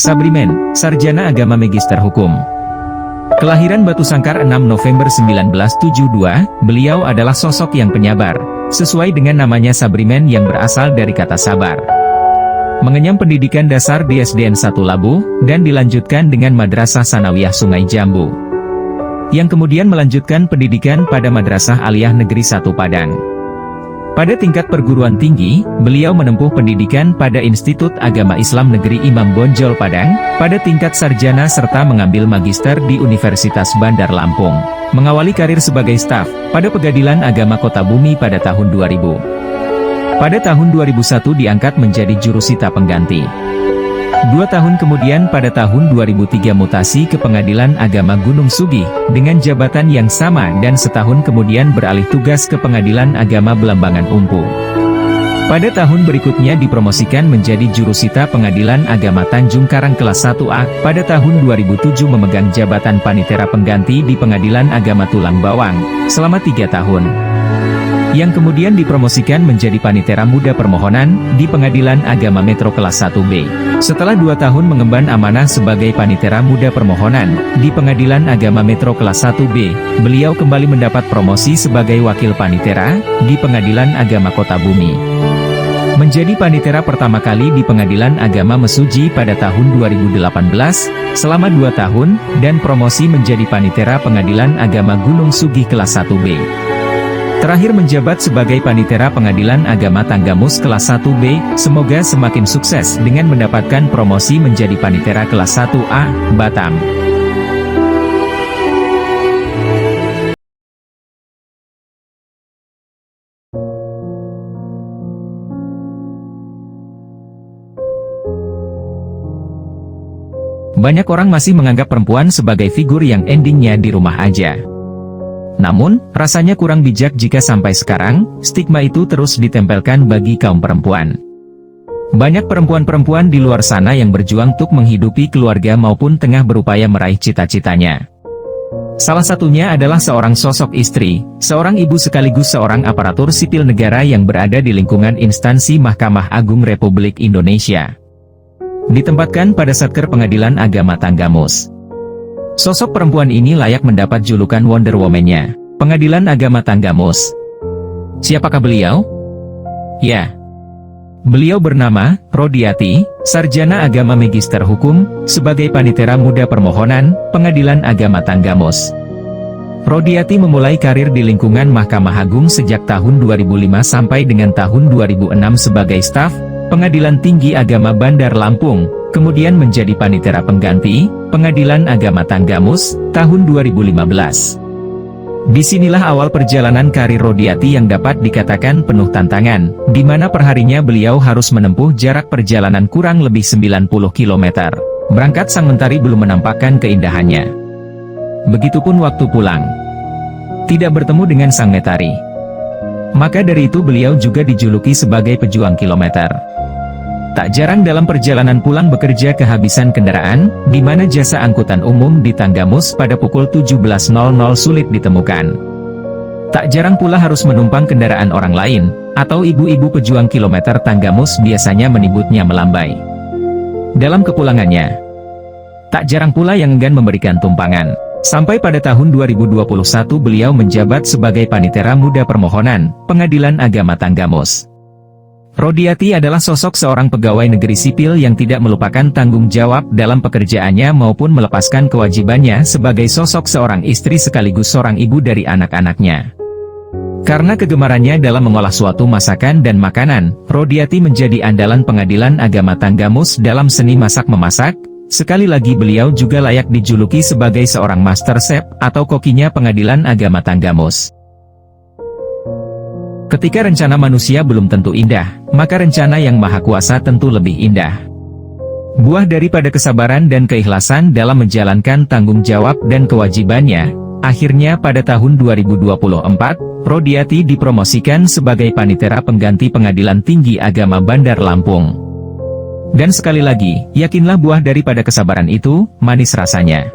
Sabrimen, sarjana agama magister hukum. Kelahiran Batu Sangkar 6 November 1972, beliau adalah sosok yang penyabar, sesuai dengan namanya Sabrimen yang berasal dari kata sabar. Mengenyam pendidikan dasar di SDN 1 Labu, dan dilanjutkan dengan Madrasah Sanawiyah Sungai Jambu. Yang kemudian melanjutkan pendidikan pada Madrasah Aliyah Negeri 1 Padang. Pada tingkat perguruan tinggi, beliau menempuh pendidikan pada Institut Agama Islam Negeri Imam Bonjol Padang, pada tingkat sarjana serta mengambil magister di Universitas Bandar Lampung. Mengawali karir sebagai staf, pada Pengadilan Agama Kota Bumi pada tahun 2000. Pada tahun 2001 diangkat menjadi jurusita pengganti. 2 tahun kemudian pada tahun 2003 mutasi ke Pengadilan Agama Gunung Sugi, dengan jabatan yang sama dan setahun kemudian beralih tugas ke Pengadilan Agama Belambangan Umpu. Pada tahun berikutnya dipromosikan menjadi jurusita Pengadilan Agama Tanjung Karang kelas 1A, pada tahun 2007 memegang jabatan panitera pengganti di Pengadilan Agama Tulang Bawang, selama 3 tahun. Yang kemudian dipromosikan menjadi panitera muda permohonan, di Pengadilan Agama Metro kelas 1B. Setelah 2 tahun mengemban amanah sebagai panitera muda permohonan, di Pengadilan Agama Metro kelas 1B, beliau kembali mendapat promosi sebagai wakil panitera, di Pengadilan Agama Kota Bumi. Menjadi panitera pertama kali di Pengadilan Agama Mesuji pada tahun 2018, selama 2 tahun, dan promosi menjadi panitera Pengadilan Agama Gunung Sugi kelas 1B. Terakhir menjabat sebagai panitera Pengadilan Agama Tanggamus kelas 1B, semoga semakin sukses dengan mendapatkan promosi menjadi panitera kelas 1A, Batam. Banyak orang masih menganggap perempuan sebagai figur yang endingnya di rumah aja. Namun, rasanya kurang bijak jika sampai sekarang, stigma itu terus ditempelkan bagi kaum perempuan. Banyak perempuan-perempuan di luar sana yang berjuang untuk menghidupi keluarga maupun tengah berupaya meraih cita-citanya. Salah satunya adalah seorang sosok istri, seorang ibu sekaligus seorang aparatur sipil negara yang berada di lingkungan instansi Mahkamah Agung Republik Indonesia. Ditempatkan pada Satker Pengadilan Agama Tanggamus. Sosok perempuan ini layak mendapat julukan Wonder Woman-nya, Pengadilan Agama Tanggamus. Siapakah beliau? Ya, beliau bernama Rodiati, sarjana agama magister hukum, sebagai panitera muda permohonan, Pengadilan Agama Tanggamus. Rodiati memulai karir di lingkungan Mahkamah Agung sejak tahun 2005 sampai dengan tahun 2006 sebagai staf Pengadilan Tinggi Agama Bandar Lampung, kemudian menjadi panitera pengganti Pengadilan Agama Tanggamus tahun 2015. Disinilah awal perjalanan karir Rodiati yang dapat dikatakan penuh tantangan, di mana perharinya beliau harus menempuh jarak perjalanan kurang lebih 90 km. Berangkat sang mentari belum menampakkan keindahannya. Begitupun waktu pulang. Tidak bertemu dengan sang metari. Maka dari itu beliau juga dijuluki sebagai pejuang kilometer. Tak jarang dalam perjalanan pulang bekerja kehabisan kendaraan, di mana jasa angkutan umum di Tanggamus pada pukul 17.00 sulit ditemukan. Tak jarang pula harus menumpang kendaraan orang lain, atau ibu-ibu pejuang kilometer Tanggamus biasanya menyebutnya melambai. Dalam kepulangannya, tak jarang pula yang enggan memberikan tumpangan. Sampai pada tahun 2021 beliau menjabat sebagai panitera muda permohonan, Pengadilan Agama Tanggamus. Rodiati adalah sosok seorang pegawai negeri sipil yang tidak melupakan tanggung jawab dalam pekerjaannya maupun melepaskan kewajibannya sebagai sosok seorang istri sekaligus seorang ibu dari anak-anaknya. Karena kegemarannya dalam mengolah suatu masakan dan makanan, Rodiati menjadi andalan Pengadilan Agama Tanggamus dalam seni masak-memasak. Sekali lagi beliau juga layak dijuluki sebagai seorang master chef atau kokinya Pengadilan Agama Tanggamus. Ketika rencana manusia belum tentu indah, maka rencana yang Maha Kuasa tentu lebih indah. Buah daripada kesabaran dan keikhlasan dalam menjalankan tanggung jawab dan kewajibannya, akhirnya pada tahun 2024, Rodiati dipromosikan sebagai panitera pengganti Pengadilan Tinggi Agama Bandar Lampung. Dan sekali lagi, yakinlah buah daripada kesabaran itu, manis rasanya.